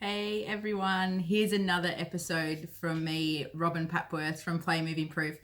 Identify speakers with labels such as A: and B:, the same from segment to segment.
A: Hey everyone, here's another episode from me, Robin Papworth from Play Move Improve.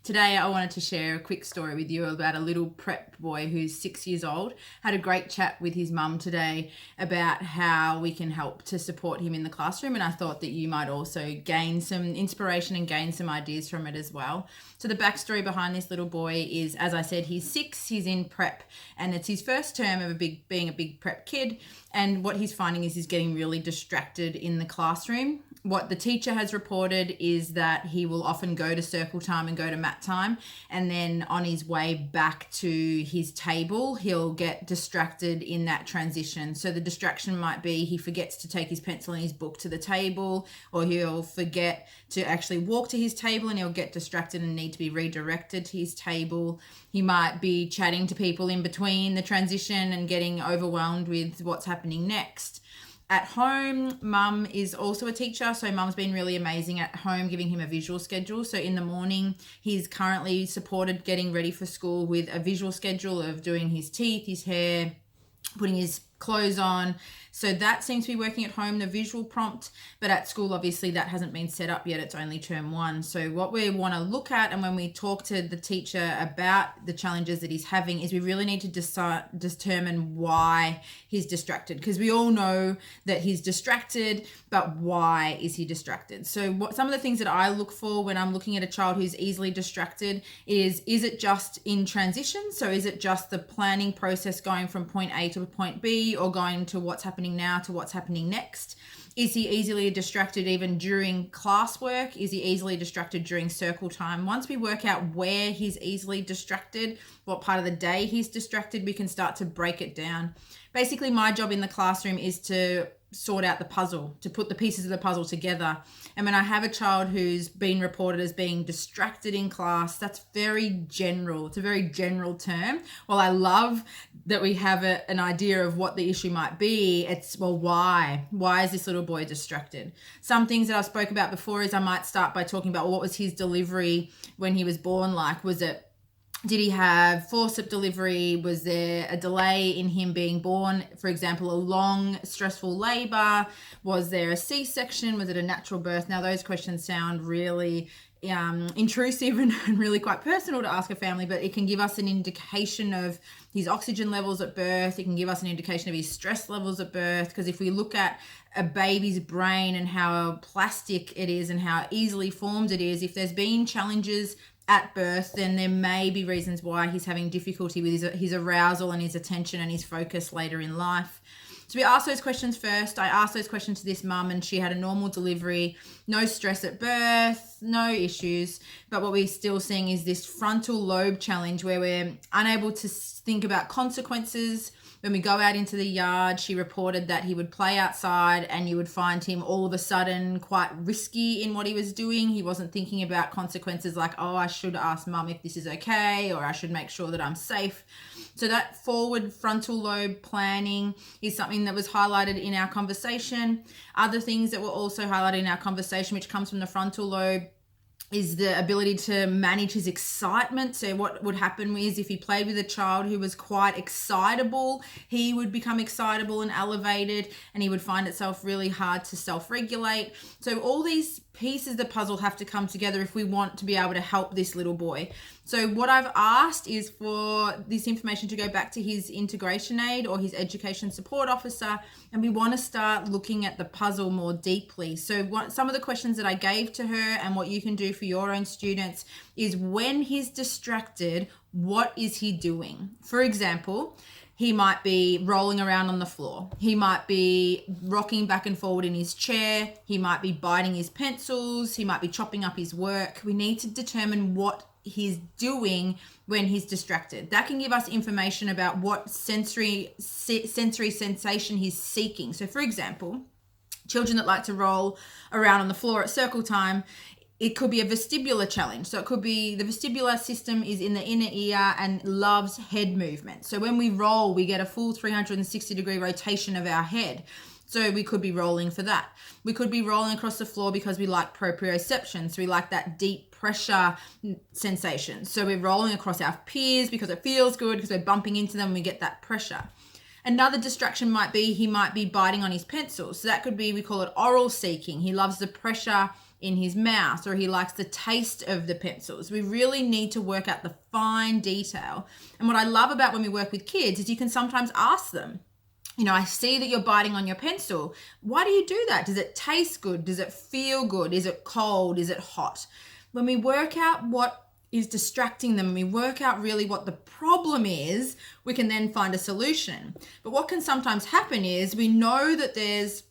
A: Today I wanted to share a quick story with you about a little prep boy who's 6 years old. Had a great chat with his mum today about how we can help to support him in the classroom, and I thought that you might also gain some inspiration and gain some ideas from it as well. So the backstory behind this little boy is, as I said, he's 6, he's in prep, and it's his first term of being a big prep kid, and what he's finding is he's getting really distracted in the classroom. What the teacher has reported is that he will often go to circle time and go to mat time, and then on his way back to his table he'll get distracted in that transition. So the distraction might be he forgets to take his pencil and his book to the table, or he'll forget to actually walk to his table and he'll get distracted and need to be redirected to his table. He might be chatting to people in between the transition and getting overwhelmed with what's happening next. At home, mum is also a teacher, so mum's been really amazing at home giving him a visual schedule. So in the morning, he's currently supported getting ready for school with a visual schedule of doing his teeth, his hair, putting his clothes on. So that seems to be working at home, the visual prompt, but at school, obviously that hasn't been set up yet. It's only term 1. So what we want to look at, and when we talk to the teacher about the challenges that he's having, is we really need to determine why he's distracted, because we all know that he's distracted, but why is he distracted? So some of the things that I look for when I'm looking at a child who's easily distracted is it just in transition? So is it just the planning process going from point A to point B, or going to what's happening now to what's happening next? Is he easily distracted even during classwork? Is he easily distracted during circle time? Once we work out where he's easily distracted, what part of the day he's distracted, we can start to break it down. Basically, my job in the classroom is to sort out the puzzle, to put the pieces of the puzzle together. And when I have a child who's been reported as being distracted in class, that's very general. It's a very general term. While I love that we have an idea of what the issue might be, it's, well, why? Why is this little boy distracted? Some things that I've spoke about before is I might start by talking about, well, what was his delivery when he was born like? Did he have forceps delivery? Was there a delay in him being born? For example, a long, stressful labor? Was there a C-section? Was it a natural birth? Now, those questions sound really intrusive and really quite personal to ask a family, but it can give us an indication of his oxygen levels at birth. It can give us an indication of his stress levels at birth, because if we look at a baby's brain and how plastic it is and how easily formed it is, if there's been challenges at birth, then there may be reasons why he's having difficulty with his arousal and his attention and his focus later in life. So we asked those questions first. I asked those questions to this mum, and she had a normal delivery, no stress at birth, no issues. But what we're still seeing is this frontal lobe challenge where we're unable to think about consequences. When we go out into the yard, she reported that he would play outside and you would find him all of a sudden quite risky in what he was doing. He wasn't thinking about consequences like, oh, I should ask mum if this is okay, or I should make sure that I'm safe. So that forward frontal lobe planning is something that was highlighted in our conversation. Other things that were also highlighted in our conversation, which comes from the frontal lobe, is the ability to manage his excitement. So what would happen is if he played with a child who was quite excitable, he would become excitable and elevated, and he would find itself really hard to self-regulate. So all these pieces of the puzzle have to come together if we want to be able to help this little boy. So what I've asked is for this information to go back to his integration aide or his education support officer, and we want to start looking at the puzzle more deeply. So some of the questions that I gave to her, and what you can do for your own students, is when he's distracted, what is he doing? For example, he might be rolling around on the floor. He might be rocking back and forward in his chair. He might be biting his pencils. He might be chopping up his work. We need to determine what he's doing when he's distracted. That can give us information about what sensory sensation he's seeking. So for example, children that like to roll around on the floor at circle time, it could be a vestibular challenge. So it could be the vestibular system is in the inner ear and loves head movement. So when we roll, we get a full 360-degree rotation of our head. So we could be rolling for that. We could be rolling across the floor because we like proprioception. So we like that deep pressure sensation. So we're rolling across our peers because it feels good, because we're bumping into them and we get that pressure. Another distraction might be he might be biting on his pencil. So that could be, we call it oral seeking. He loves the pressure in his mouth, or he likes the taste of the pencils. We really need to work out the fine detail. And what I love about when we work with kids is you can sometimes ask them, you know, I see that you're biting on your pencil. Why do you do that? Does it taste good? Does it feel good? Is it cold? Is it hot? When we work out what is distracting them, we work out really what the problem is, we can then find a solution. But what can sometimes happen is we know that there's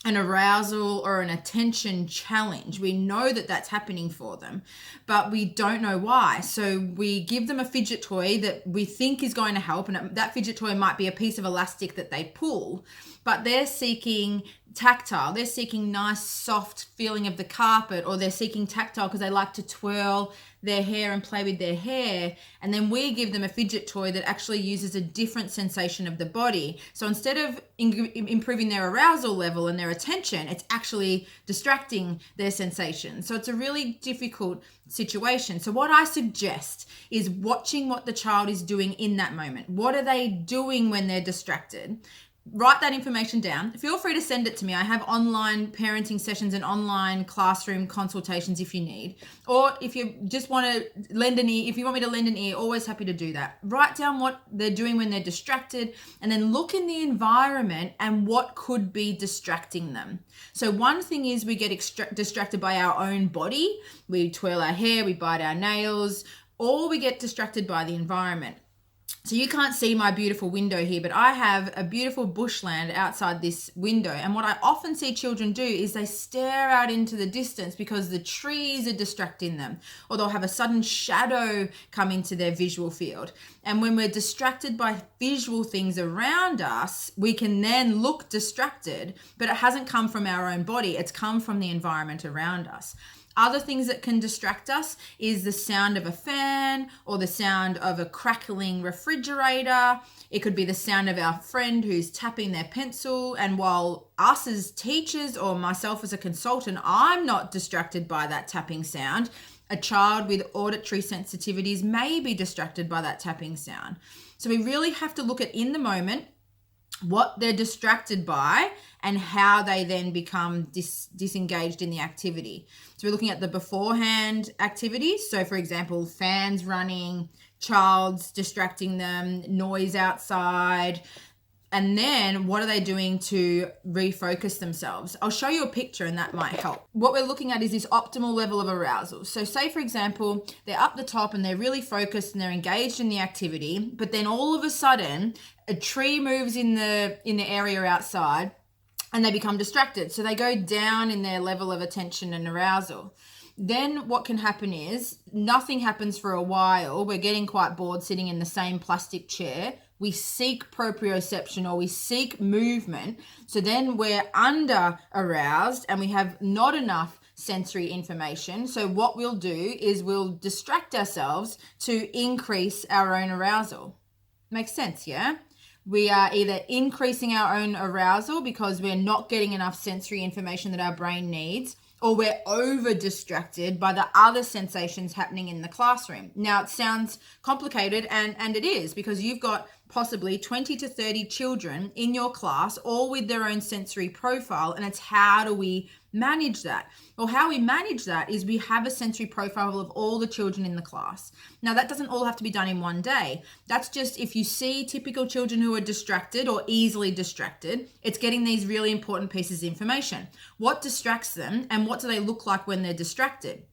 A: an arousal or an attention challenge. We know that that's happening for them, but we don't know why. So we give them a fidget toy that we think is going to help, and that fidget toy might be a piece of elastic that they pull, but they're seeking tactile. They're seeking nice, soft feeling of the carpet, or they're seeking tactile because they like to twirl their hair and play with their hair. And then we give them a fidget toy that actually uses a different sensation of the body. So instead of improving their arousal level and their attention, it's actually distracting their sensation. So it's a really difficult situation. So what I suggest is watching what the child is doing in that moment. What are they doing when they're distracted? Write that information down. Feel free to send it to me. I have online parenting sessions and online classroom consultations if you need. Or if you just want to lend an ear, if you want me to lend an ear, always happy to do that. Write down what they're doing when they're distracted, and then look in the environment and what could be distracting them. So one thing is we get distracted by our own body. We twirl our hair, we bite our nails, or we get distracted by the environment. So you can't see my beautiful window here, but I have a beautiful bushland outside this window. And what I often see children do is they stare out into the distance because the trees are distracting them, or they'll have a sudden shadow come into their visual field. And when we're distracted by visual things around us, we can then look distracted, but it hasn't come from our own body. It's come from the environment around us. Other things that can distract us is the sound of a fan or the sound of a crackling refrigerator. It could be the sound of our friend who's tapping their pencil. And while us as teachers or myself as a consultant, I'm not distracted by that tapping sound, a child with auditory sensitivities may be distracted by that tapping sound. So we really have to look at in the moment what they're distracted by and how they then become disengaged in the activity. So we're looking at the beforehand activities. So for example, fans running, child's distracting them, noise outside. And then what are they doing to refocus themselves? I'll show you a picture and that might help. What we're looking at is this optimal level of arousal. So say, for example, they're up the top and they're really focused and they're engaged in the activity, but then all of a sudden a tree moves in the area outside and they become distracted. So they go down in their level of attention and arousal. Then what can happen is nothing happens for a while. We're getting quite bored sitting in the same plastic chair. We seek proprioception, or we seek movement. So then we're under aroused and we have not enough sensory information. So what we'll do is we'll distract ourselves to increase our own arousal. Makes sense, yeah? We are either increasing our own arousal because we're not getting enough sensory information that our brain needs, or we're over distracted by the other sensations happening in the classroom. Now, it sounds complicated, and it is, because you've got possibly 20 to 30 children in your class, all with their own sensory profile, and it's how do we manage that? Well, how we manage that is we have a sensory profile of all the children in the class. Now, that doesn't all have to be done in one day. That's just if you see typical children who are distracted or easily distracted, it's getting these really important pieces of information. What distracts them and what do they look like when they're distracted?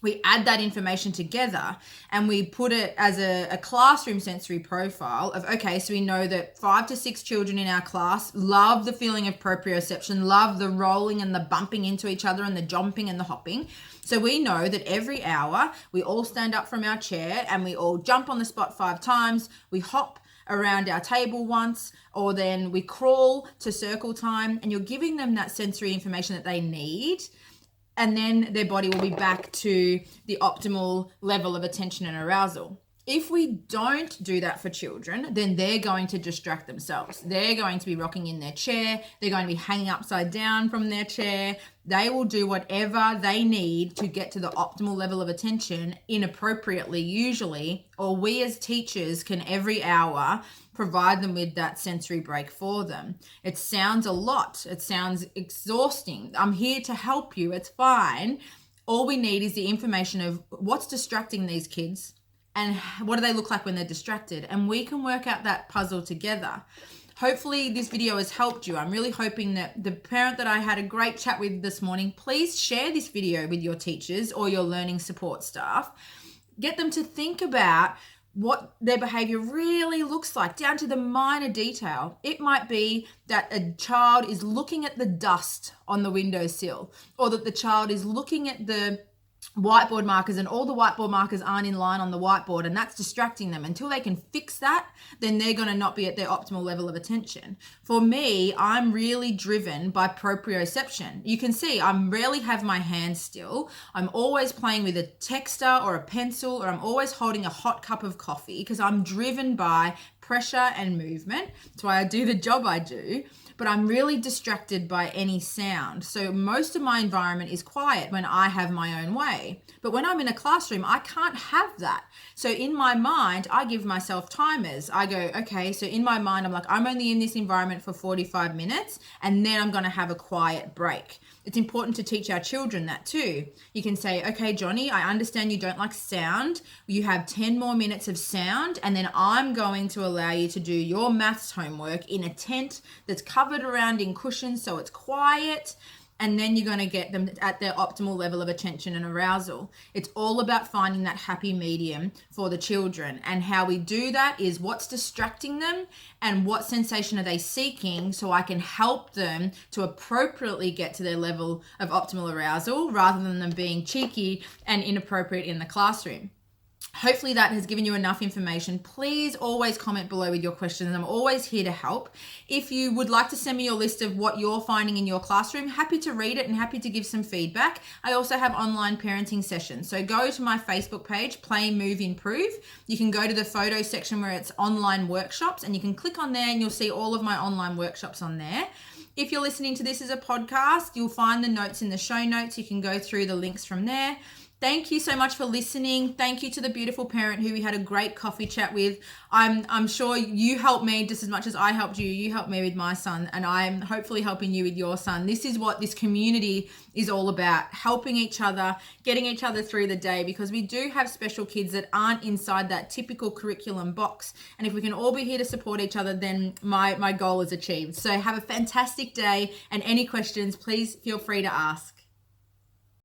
A: We add that information together and we put it as a classroom sensory profile of, okay, so we know that 5 to 6 children in our class love the feeling of proprioception, love the rolling and the bumping into each other and the jumping and the hopping. So we know that every hour we all stand up from our chair and we all jump on the spot 5 times, we hop around our table once, or then we crawl to circle time, and you're giving them that sensory information that they need. And then their body will be back to the optimal level of attention and arousal. If we don't do that for children, then they're going to distract themselves. They're going to be rocking in their chair. They're going to be hanging upside down from their chair. They will do whatever they need to get to the optimal level of attention inappropriately, usually, or we as teachers can every hour provide them with that sensory break for them. It sounds a lot. It sounds exhausting. I'm here to help you. It's fine. All we need is the information of what's distracting these kids and what do they look like when they're distracted. And we can work out that puzzle together. Hopefully this video has helped you. I'm really hoping that the parent that I had a great chat with this morning, please share this video with your teachers or your learning support staff. Get them to think about what their behavior really looks like, down to the minor detail. It might be that a child is looking at the dust on the windowsill, or that the child is looking at the whiteboard markers and all the whiteboard markers aren't in line on the whiteboard, and that's distracting them. Until they can fix that, then they're going to not be at their optimal level of attention. For me, I'm really driven by proprioception. You can see I rarely have my hands still. I'm always playing with a texter or a pencil, or I'm always holding a hot cup of coffee, because I'm driven by pressure and movement. That's why I do the job I do. But I'm really distracted by any sound. So most of my environment is quiet when I have my own way. But when I'm in a classroom, I can't have that. So in my mind, I give myself timers. I go, okay, so in my mind, I'm like, I'm only in this environment for 45 minutes, and then I'm going to have a quiet break. It's important to teach our children that too. You can say, okay, Johnny, I understand you don't like sound. You have 10 more minutes of sound, and then I'm going to allow you to do your maths homework in a tent that's covered around in cushions so it's quiet. And then you're going to get them at their optimal level of attention and arousal. It's all about finding that happy medium for the children. And how we do that is what's distracting them and what sensation are they seeking, so I can help them to appropriately get to their level of optimal arousal rather than them being cheeky and inappropriate in the classroom. Hopefully that has given you enough information. Please always comment below with your questions. I'm always here to help. If you would like to send me your list of what you're finding in your classroom, happy to read it and happy to give some feedback. I also have online parenting sessions. So go to my Facebook page, Play, Move, Improve. You can go to the photo section where it's online workshops, and you can click on there and you'll see all of my online workshops on there. If you're listening to this as a podcast, you'll find the notes in the show notes. You can go through the links from there. Thank you so much for listening. Thank you to the beautiful parent who we had a great coffee chat with. I'm sure you helped me just as much as I helped you. You helped me with my son, and I'm hopefully helping you with your son. This is what this community is all about, helping each other, getting each other through the day, because we do have special kids that aren't inside that typical curriculum box. And if we can all be here to support each other, then my goal is achieved. So have a fantastic day, and any questions, please feel free to ask.